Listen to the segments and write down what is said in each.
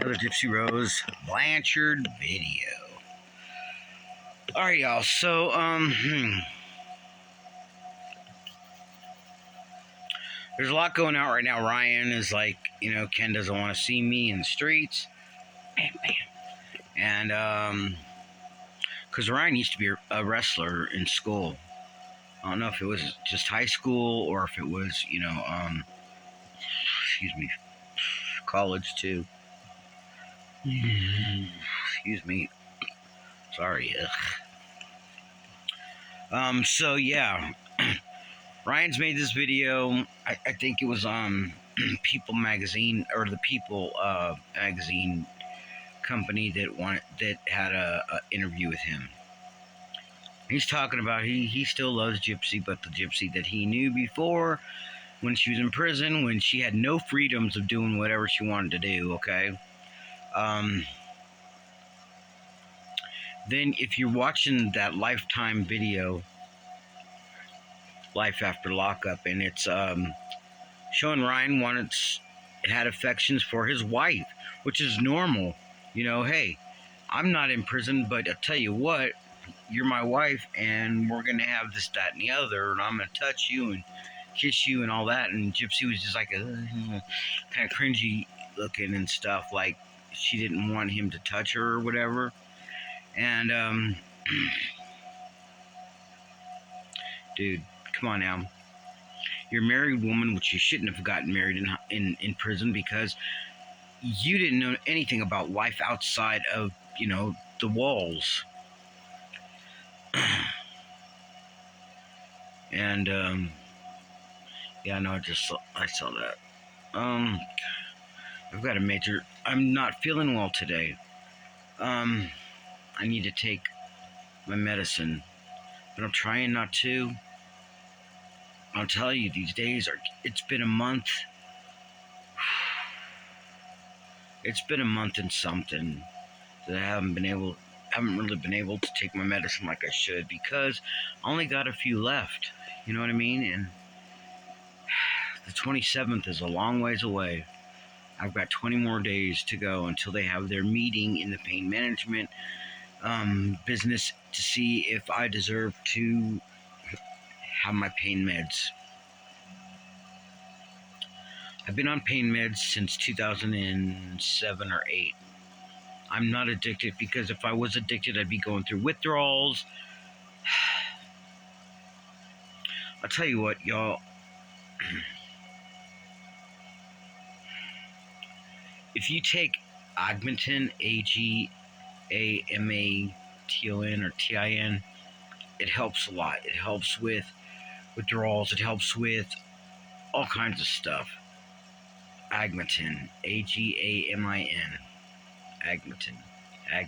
Another Gypsy Rose Blanchard video. Alright, y'all. So, there's a lot going out right now. Ryan is like, Ken doesn't want to see me in the streets. And, because Ryan used to be a wrestler in school. I don't know if it was just high school or if it was, college too. Excuse me. Sorry. So yeah. Ryan's made this video. I think it was on People magazine, or the People magazine company that had a interview with him. He's talking about he still loves Gypsy, but the Gypsy that he knew before, when she was in prison, when she had no freedoms of doing whatever she wanted to do. Okay. Then if you're watching that Lifetime video, Life After Lockup, and it's showing Ryan had affections for his wife, which is normal. Hey, I'm not in prison, but I'll tell you what, you're my wife, and we're going to have this, that, and the other, and I'm going to touch you and kiss you and all that. And Gypsy was just like kind of cringy looking and stuff, like she didn't want him to touch her or whatever. And, dude, come on now. You're a married woman, which you shouldn't have gotten married in prison, because you didn't know anything about life outside of, the walls. And, yeah, no, I saw that. I've got I'm not feeling well today. I need to take my medicine, but I'm trying not to. I'll tell you, these days it's been a month. It's been a month and something that I haven't really been able to take my medicine like I should, because I only got a few left. You know what I mean? And the 27th is a long ways away. I've got 20 more days to go until they have their meeting in the pain management business to see if I deserve to have my pain meds. I've been on pain meds since 2007 or 8. I'm not addicted, because if I was addicted, I'd be going through withdrawals. I'll tell you what, y'all. If you take Augmentin, Agamaton or TIN, it helps a lot. It helps with withdrawals. It helps with all kinds of stuff. Augmentin, Agamin, Augmentin, I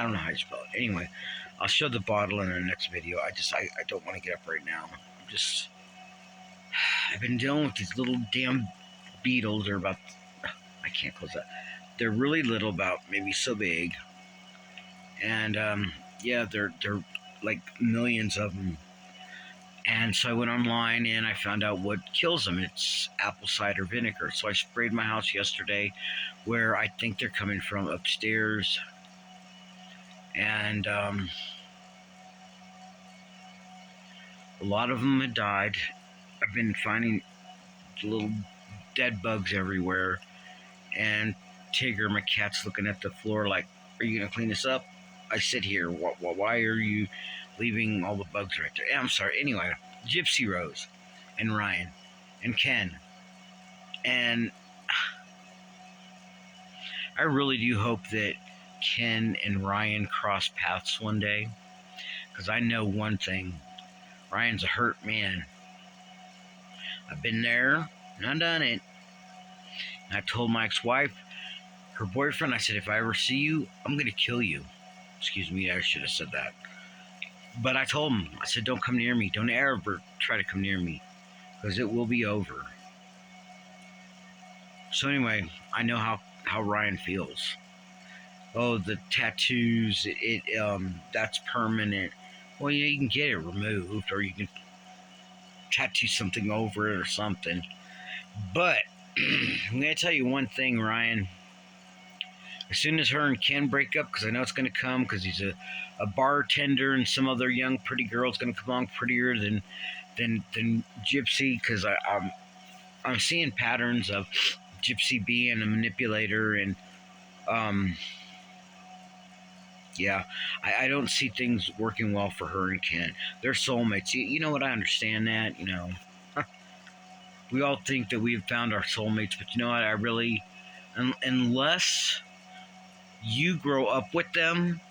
don't know how you spell it. Anyway, I'll show the bottle in our next video. I don't want to get up right now. I've been dealing with these little damn beetles. They're about, I can't close that. They're really little, about maybe so big. And, yeah, they're like millions of them. And so I went online and I found out what kills them. It's apple cider vinegar. So I sprayed my house yesterday, where I think they're coming from upstairs. And a lot of them had died. I've been finding little dead bugs everywhere. And Tigger, my cat's looking at the floor like, are you going to clean this up? I sit here. Why are you leaving all the bugs right there? I'm sorry. Anyway, Gypsy Rose and Ryan and Ken. And I really do hope that Ken and Ryan cross paths one day, because I know one thing. Ryan's a hurt man. I've been there and I've done it. And I told my ex-wife, her boyfriend, I said, if I ever see you, I'm going to kill you. Excuse me, I should have said that. But I told him, I said, don't come near me. Don't ever try to come near me, because it will be over. So anyway, I know how Ryan feels. Oh, the tattoos, that's permanent. Well, yeah, you can get it removed, or you can tattoo something over it or something. But I'm gonna tell you one thing, Ryan. As soon as her and Ken break up, because I know it's gonna come, because he's a bartender, and some other young pretty girl's gonna come along prettier than Gypsy, because I'm seeing patterns of Gypsy being a manipulator, and um yeah, I don't see things working well for her and Ken. They're soulmates. You know what? I understand that. We all think that we've found our soulmates, but you know what? I really, unless you grow up with them,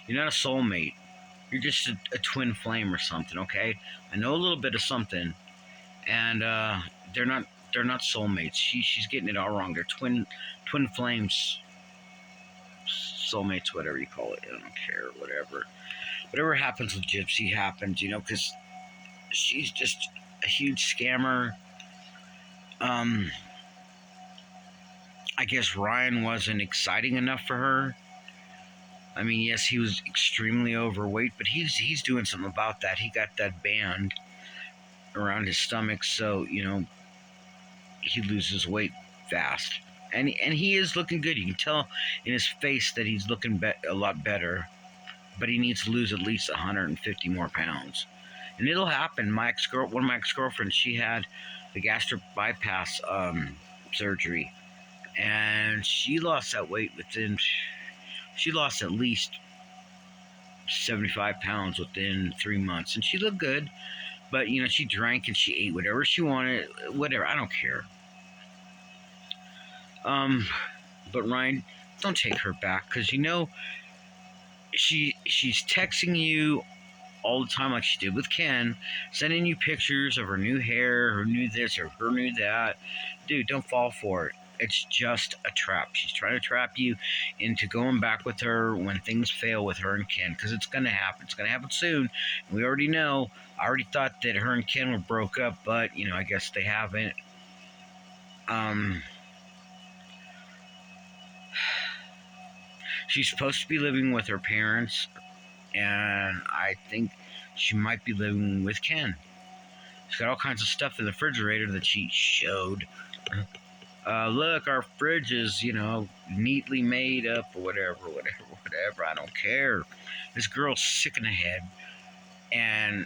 you're not a soulmate. You're just a twin flame or something. Okay, I know a little bit of something, and they're not they're not soulmates. She's getting it all wrong. They're twin flames, soulmates, whatever you call it. I don't care, whatever happens with Gypsy happens. Because she's just a huge scammer. Um, I guess Ryan wasn't exciting enough for her. I mean, yes, he was extremely overweight, but he's doing something about that. He got that band around his stomach, so he loses weight fast, and he is looking good. You can tell in his face that he's looking a lot better, but he needs to lose at least 150 more pounds, and it'll happen. One of my ex-girlfriends, she had the gastric bypass surgery, and she lost that weight within. She lost at least 75 pounds within 3 months, and she looked good. But she drank and she ate whatever she wanted, whatever. I don't care. Um, but Ryan, don't take her back, because she's texting you all the time like she did with Ken, sending you pictures of her new hair, her new this, or her new that. Dude, don't fall for it. It's just a trap. She's trying to trap you into going back with her when things fail with her and Ken, because it's going to happen. It's going to happen soon. And we already know. I already thought that her and Ken were broke up, but, I guess they haven't. She's supposed to be living with her parents, and I think she might be living with Ken. She's got all kinds of stuff in the refrigerator that she showed. Look, our fridge is, neatly made up, or whatever. I don't care. This girl's sick in the head, and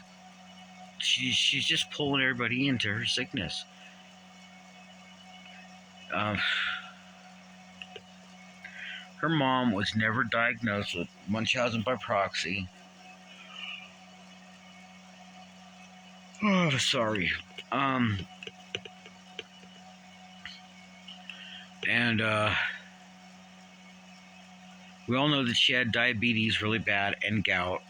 she's just pulling everybody into her sickness. Her mom was never diagnosed with Munchausen by proxy. Oh, sorry. And we all know that she had diabetes really bad and gout.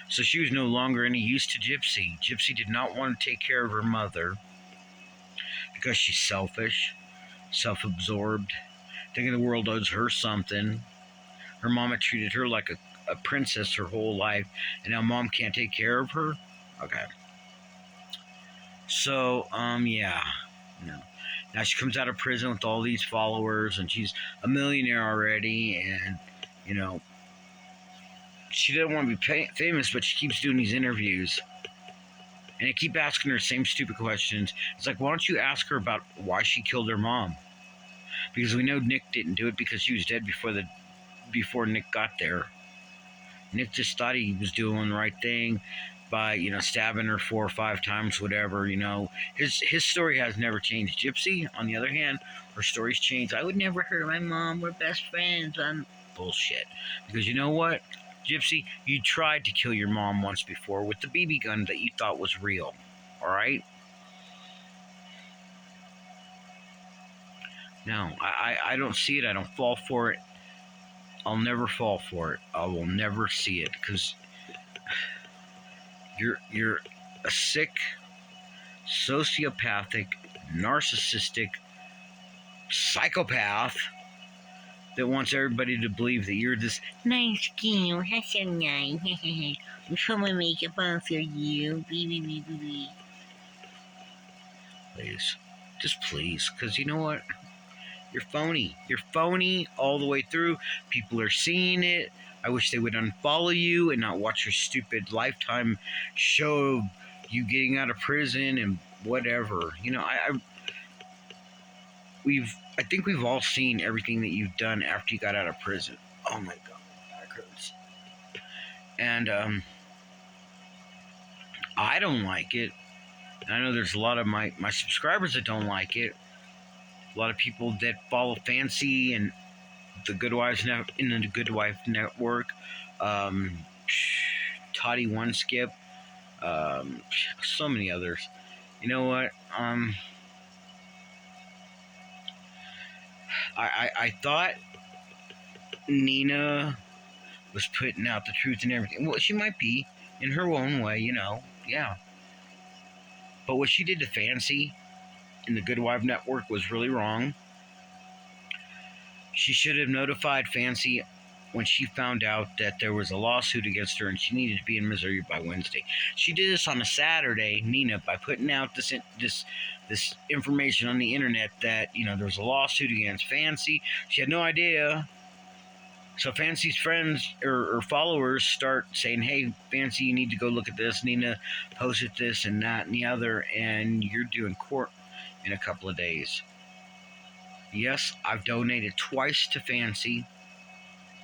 So she was no longer any use to Gypsy. Gypsy did not want to take care of her mother because she's selfish, self-absorbed, thinking the world owes her something. Her mom had treated her like a princess her whole life, and now mom can't take care of her? Okay. So, yeah. Now she comes out of prison with all these followers, and she's a millionaire already, and, she doesn't want to be famous, but she keeps doing these interviews. And I keep asking her the same stupid questions. It's like, why don't you ask her about why she killed her mom? Because we know Nick didn't do it, because she was dead before Nick got there. Nick just thought he was doing the right thing by, stabbing her 4 or 5 times, whatever. His story has never changed. Gypsy, on the other hand, her story's changed. I would never hurt my mom. We're best friends. I'm bullshit. Because you know what, Gypsy, you tried to kill your mom once before with the BB gun that you thought was real. All right? No, I don't see it. I don't fall for it. I'll never fall for it. I will never see it, because you're a sick, sociopathic, narcissistic psychopath that wants everybody to believe that you're this nice girl. That's so nice. I'm put my makeup on for you. Please. Just please. Because you know what? You're phony. You're phony all the way through. People are seeing it. I wish they would unfollow you and not watch your stupid Lifetime show of you getting out of prison and whatever. I think we've all seen everything that you've done after you got out of prison. Oh my god, my back hurts. And I don't like it. I know there's a lot of my subscribers that don't like it. A lot of people that follow Fancy and the Good Wives in the Good Wife Network, um, Toddy One Skip, so many others. You know what? I thought Nina was putting out the truth and everything. Well, she might be in her own way, yeah. But what she did to Fancy in the Good Wife Network was really wrong. She should have notified Fancy when she found out that there was a lawsuit against her and she needed to be in Missouri by Wednesday. She did this on a Saturday, Nina, by putting out this information on the internet that there was a lawsuit against Fancy. She had no idea. So Fancy's friends or followers start saying, "Hey, Fancy, you need to go look at this. Nina posted this and that and the other, and you're due in court in a couple of days." Yes, I've donated twice to Fancy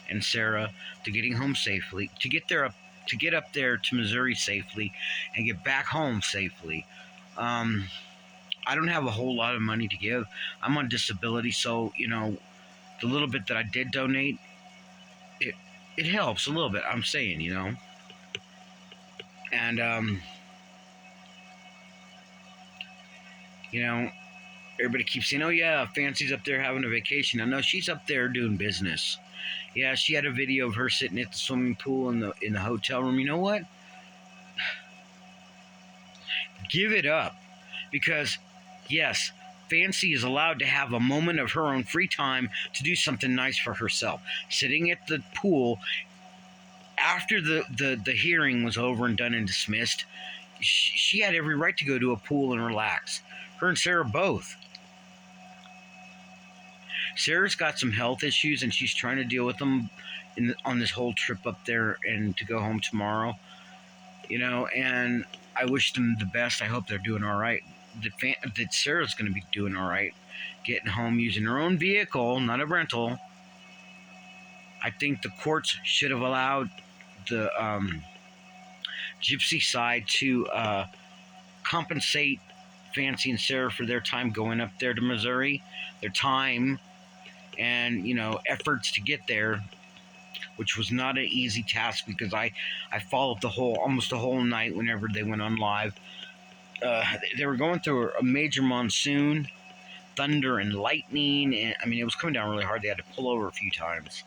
and Sarah to getting home safely, to get up there to Missouri safely, and get back home safely. I don't have a whole lot of money to give. I'm on disability, so the little bit that I did donate, it helps a little bit. I'm saying, and everybody keeps saying, "Oh yeah, Fancy's up there having a vacation." I know she's up there doing business. Yeah, she had a video of her sitting at the swimming pool in the hotel room. You know what? Give it up, because yes, Fancy is allowed to have a moment of her own free time to do something nice for herself. Sitting at the pool after the hearing was over and done and dismissed, she had every right to go to a pool and relax. Her and Sarah both. Sarah's got some health issues and she's trying to deal with them on this whole trip up there and to go home tomorrow. And I wish them the best. I hope they're doing all right. That Sarah's going to be doing all right, getting home using her own vehicle, not a rental. I think the courts should have allowed the Gypsy side to compensate Fancy and Sarah for their time going up there to Missouri, their time and efforts to get there, which was not an easy task because I followed almost the whole night whenever they went on live. They were going through a major monsoon, thunder and lightning, and it was coming down really hard. They had to pull over a few times.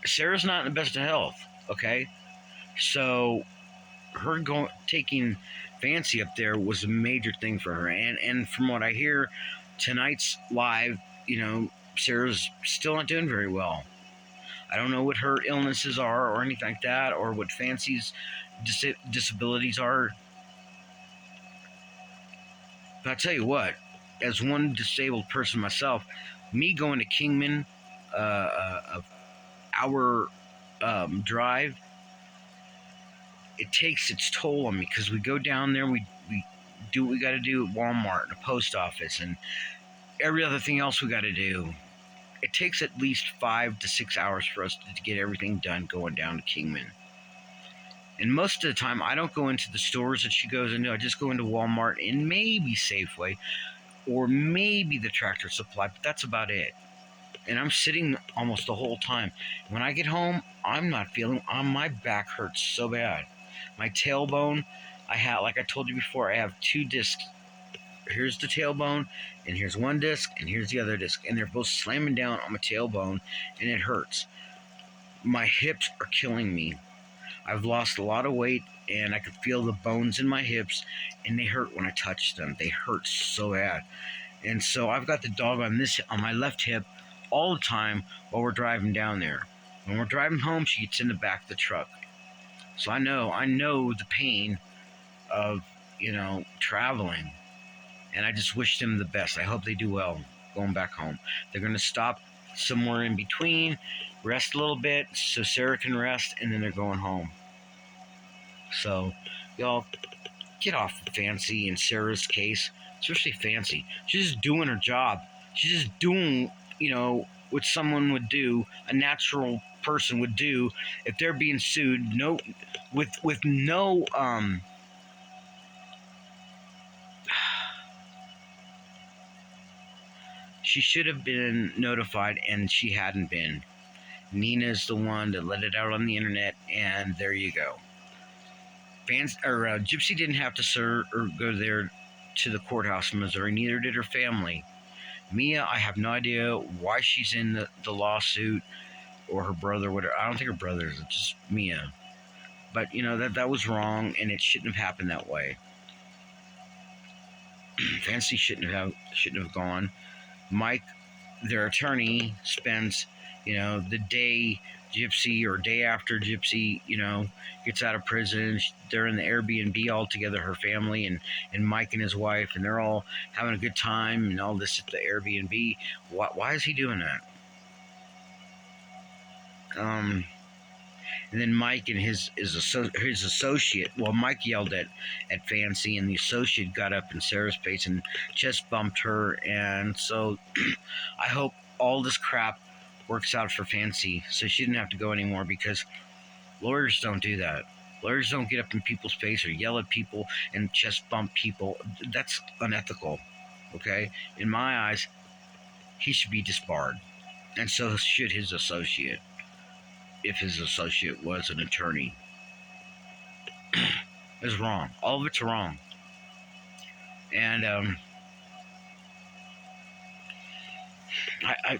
Sarah's not in the best of health, okay? So her taking Fancy up there was a major thing for her. And from what I hear, tonight's live, Sarah's still not doing very well. I don't know what her illnesses are or anything like that, or what Fancy's disabilities are. But I'll tell you what, as one disabled person myself, me going to Kingman, a hour drive, it takes its toll on me because we go down there, we do what we got to do at Walmart and the post office and every other thing else we got to do. It takes at least 5 to 6 hours for us to get everything done going down to Kingman. And most of the time, I don't go into the stores that she goes into. I just go into Walmart and maybe Safeway or maybe the Tractor Supply, but that's about it. And I'm sitting almost the whole time. When I get home, I'm not feeling, my back hurts so bad. My tailbone, like I told you before, I have 2 discs. Here's the tailbone, and here's one disc, and here's the other disc. And they're both slamming down on my tailbone, and it hurts. My hips are killing me. I've lost a lot of weight, and I can feel the bones in my hips, and they hurt when I touch them. They hurt so bad. And so I've got the dog on my left hip all the time while we're driving down there. When we're driving home, she gets in the back of the truck. So I know the pain of, traveling. And I just wish them the best. I hope they do well going back home. They're going to stop somewhere in between, rest a little bit so Sarah can rest, and then they're going home. So, y'all, get off Fancy and Sarah's case, especially Fancy. She's just doing her job. She's just doing, what someone would do, a natural person would do if they're being sued. No, with no she should have been notified, and she hadn't been. Nina's the one that let it out on the internet, and there you go. Gypsy didn't have to serve or go there to the courthouse in Missouri. Neither did her family. Mia, I have no idea why she's in the lawsuit, or her brother. Whatever. I don't think her brother is. It's just Mia. But that was wrong, and it shouldn't have happened that way. Fancy shouldn't have gone. Mike, their attorney, spends the day Gypsy or day after Gypsy gets out of prison. They're in the Airbnb all together, her family and Mike and his wife, and they're all having a good time and all this at the Airbnb. Why is he doing that? And then Mike and his associate, well, Mike yelled at Fancy, and the associate got up in Sarah's face and chest bumped her. And so I hope all this crap works out for Fancy so she didn't have to go anymore, because lawyers don't do that. Lawyers don't get up in people's face or yell at people and chest bump people. That's unethical, okay? In my eyes, he should be disbarred, and so should his associate, if his associate was an attorney. It's wrong. All of it's wrong. And oh my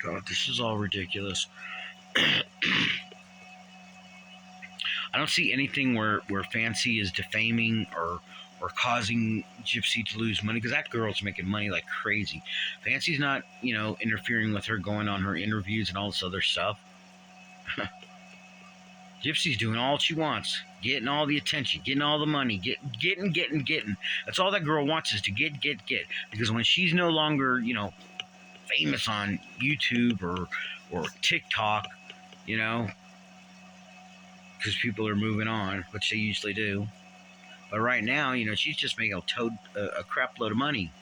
God, this is all ridiculous. I don't see anything where Fancy is defaming or causing Gypsy to lose money, because that girl's making money like crazy. Fancy's not, interfering with her going on her interviews and all this other stuff. Gypsy's doing all she wants, getting all the attention, getting all the money, getting. That's all that girl wants, is to get. Because when she's no longer, famous on YouTube or TikTok, because people are moving on, which they usually do. But right now, she's just making a crap load of money.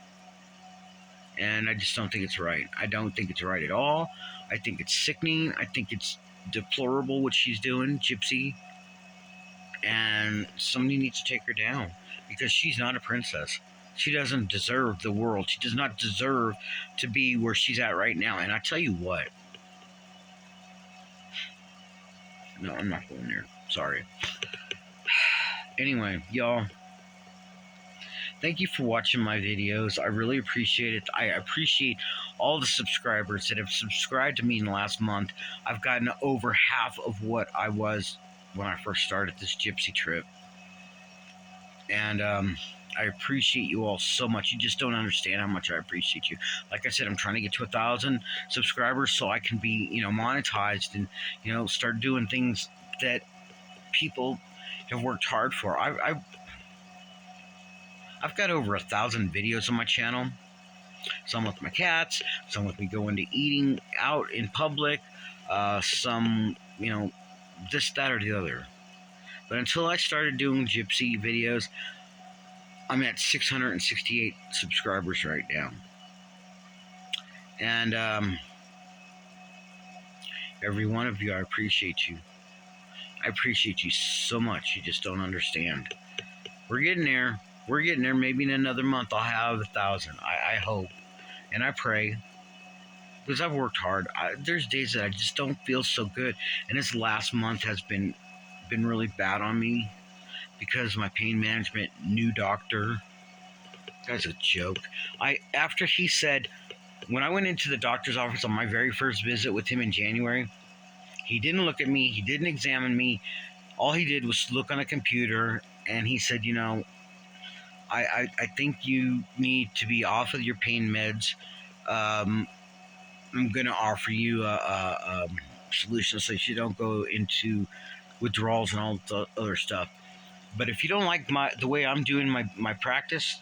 And I just don't think it's right. I don't think it's right at all. I think it's sickening. I think it's deplorable what she's doing, Gypsy. And somebody needs to take her down, because she's not a princess. She doesn't deserve the world. She does not deserve to be where she's at right now. And I tell you what. No, I'm not going there. Sorry. Anyway, y'all, thank you for watching my videos. I really appreciate it. I appreciate all the subscribers that have subscribed to me in the last month. I've gotten over half of what I was when I first started this Gypsy trip. And I appreciate you all so much. You just don't understand how much I appreciate you. Like I said, I'm trying to get to 1,000 subscribers so I can be, monetized and, start doing things that people have worked hard for. I've got over 1,000 videos on my channel. Some with my cats, some with me going to eating out in public, some, this, that, or the other. But until I started doing Gypsy videos, I'm at 668 subscribers right now. And every one of you, I appreciate you. I appreciate you so much. You just don't understand. We're getting there. We're getting there. Maybe in another month I'll have 1,000. I hope. And I pray. Because I've worked hard. There's days that I just don't feel so good. And this last month has been really bad on me. Because my pain management new doctor, guy's a joke. After he said, when I went into the doctor's office on my very first visit with him in January, he didn't look at me, he didn't examine me. All he did was look on a computer, and he said, I think you need to be off of your pain meds. I'm going to offer you a solution so you don't go into withdrawals and all the other stuff. But if you don't like the way I'm doing my practice,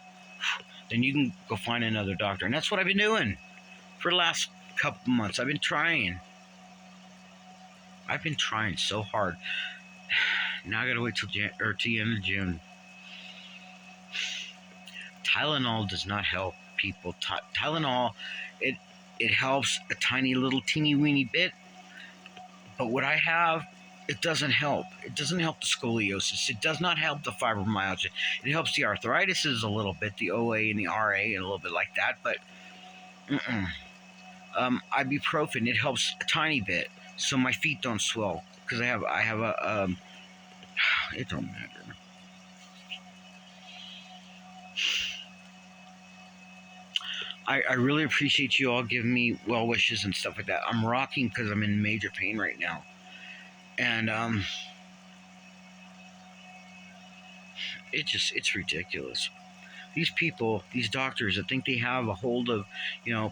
then you can go find another doctor. And that's what I've been doing for the last couple months. I've been trying so hard. Now I gotta wait till the end of June. Tylenol does not help people. Tylenol, it it helps a tiny little teeny weeny bit, but what I have, it doesn't help. It doesn't help the scoliosis. It does not help the fibromyalgia. It helps the arthritis a little bit, the OA and the RA, and a little bit like that. But ibuprofen, it helps a tiny bit, so my feet don't swell because I have a it don't matter. I really appreciate you all giving me well wishes and stuff like that. I'm rocking because I'm in major pain right now, and it's ridiculous. These people, these doctors that think they have a hold of,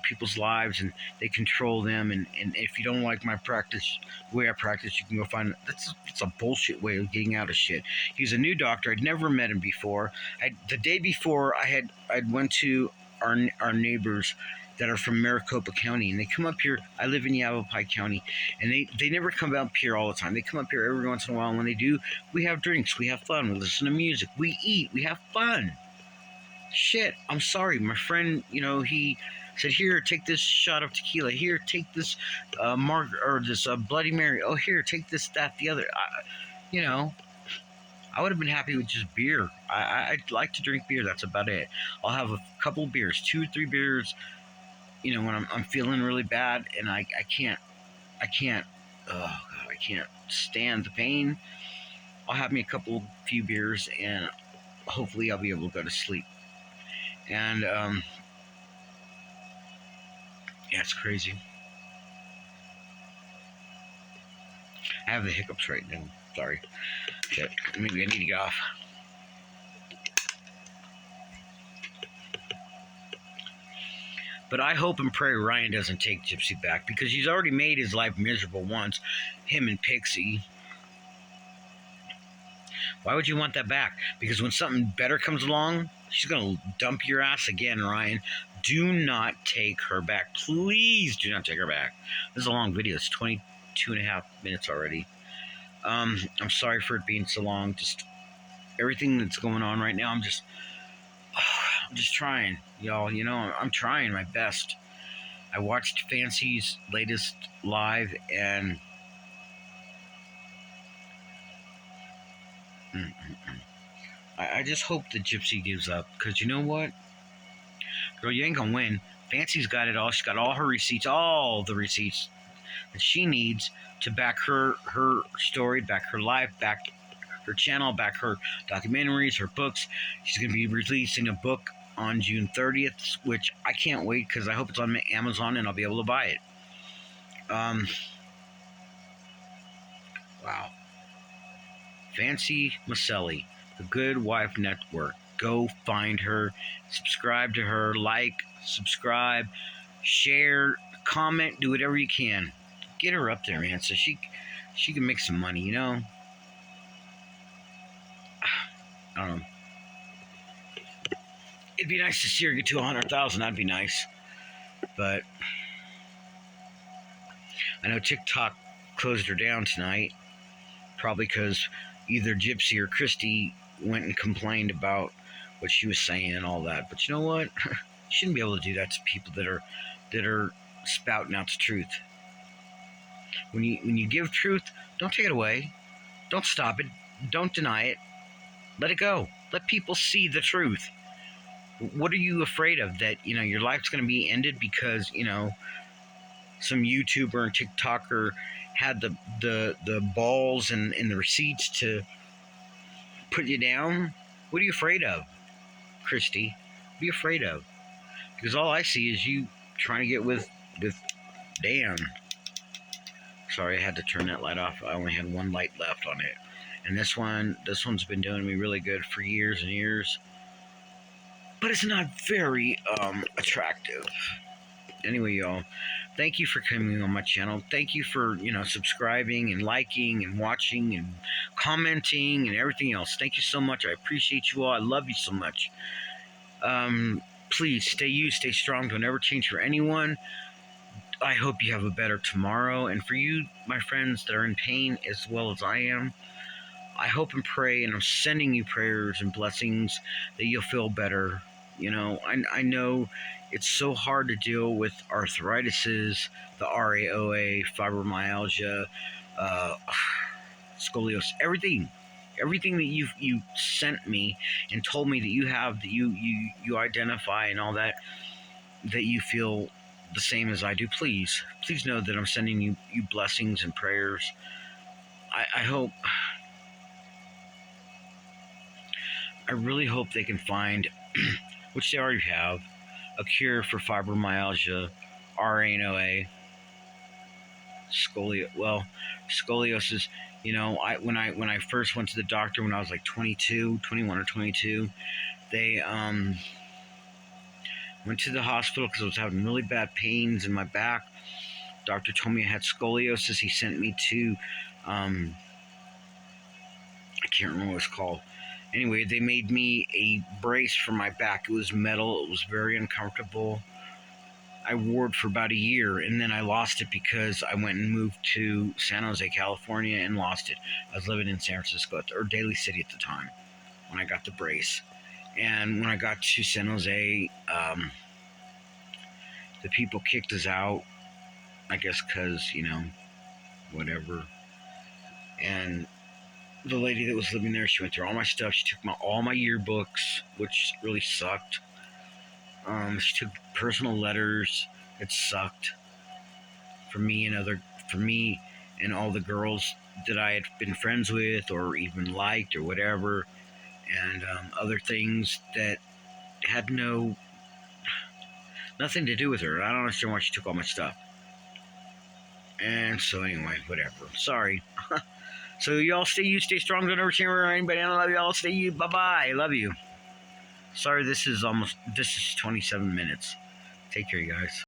people's lives and they control them. And if you don't like my practice, the way I practice, you can go find that's a bullshit way of getting out of shit. He's a new doctor. I'd never met him before. The day before I'd went to our neighbors that are from Maricopa County, and they come up here. I live in Yavapai County, and they never come up here all the time. They come up here every once in a while, and when they do, we have drinks, we have fun, we listen to music, we eat, we have fun. Shit, I'm sorry. My friend, he said, "Here, take this shot of tequila. Here, take this this Bloody Mary. Oh, here, take this, that, the other." I would have been happy with just beer. I'd like to drink beer. That's about it. I'll have a couple beers, 2 or 3 beers. When I'm feeling really bad and I can't. Oh God, I can't stand the pain. I'll have me a few beers, and hopefully I'll be able to go to sleep. And yeah, it's crazy. I have the hiccups right now. Sorry. Shit. Maybe I need to get off. But I hope and pray Ryan doesn't take Gypsy back, because he's already made his life miserable once. Him and Pixie. Why would you want that back? Because when something better comes along, she's going to dump your ass again, Ryan. Do not take her back. Please do not take her back. This is a long video. It's 22.5 minutes already. I'm sorry for it being so long. Just everything that's going on right now, I'm just trying, y'all. I'm trying my best. I watched Fancy's latest live, and I just hope that Gypsy gives up, because you know what? Girl, you ain't gonna win. Fancy's got it all. She's got all the receipts that she needs to back her story, back her life, back her channel, back her documentaries, her books. She's going to be releasing a book on June 30th, which I can't wait, because I hope it's on Amazon and I'll be able to buy it. Wow. Fancy Maselli, the Good Wife Network. Go find her, subscribe to her, subscribe, share, comment, do whatever you can. Get her up there, man, so she can make some money, I don't know. It'd be nice to see her get to 100,000. That'd be nice. But I know TikTok closed her down tonight, probably because either Gypsy or Christy went and complained about what she was saying and all that. But you know what? You shouldn't be able to do that to people that are spouting out the truth. When you give truth, don't take it away. Don't stop it. Don't deny it. Let it go. Let people see the truth. What are you afraid of? That your life's going to be ended because some YouTuber and TikToker had the balls and the receipts to put you down? What are you afraid of, Christy? What are you afraid of? Because all I see is you trying to get with Dan. Sorry, I had to turn that light off. I only had one light left on it. And this one's been doing me really good for years and years. But it's not very attractive. Anyway, y'all, thank you for coming on my channel. Thank you for, subscribing and liking and watching and commenting and everything else. Thank you so much. I appreciate you all. I love you so much. Please stay you, stay strong. Don't ever change for anyone. I hope you have a better tomorrow. And for you, my friends that are in pain as well as I am, I hope and pray, and I'm sending you prayers and blessings that you'll feel better I know it's so hard to deal with arthritises, the RAOA, fibromyalgia, uh, scoliosis, everything that you sent me and told me that you have, that you identify and all that, that you feel the same as I do. Please know that I'm sending you blessings and prayers. I hope, I really hope they can find, which they already have, a cure for fibromyalgia, RANOA, scoliosis. When I first went to the doctor when I was like 22, 21 or 22, they went to the hospital because I was having really bad pains in my back. Doctor told me I had scoliosis. He sent me to, I can't remember what it's called. Anyway, they made me a brace for my back. It was metal. It was very uncomfortable. I wore it for about a year, and then I lost it because I went and moved to San Jose, California, and lost it. I was living in San Francisco, or Daly City at the time, when I got the brace. And when I got to San Jose, the people kicked us out, I guess because, whatever. And the lady that was living there, she went through all my stuff. She took all my yearbooks, which really sucked. She took personal letters. It sucked for me and all the girls that I had been friends with or even liked or whatever, and other things that had nothing to do with her. I don't understand why she took all my stuff. And so anyway, whatever. Sorry. So y'all you stay strong. Don't ever change or anybody. I love y'all. Stay you. Bye bye. I love you. Sorry, this is 27 minutes. Take care, you guys.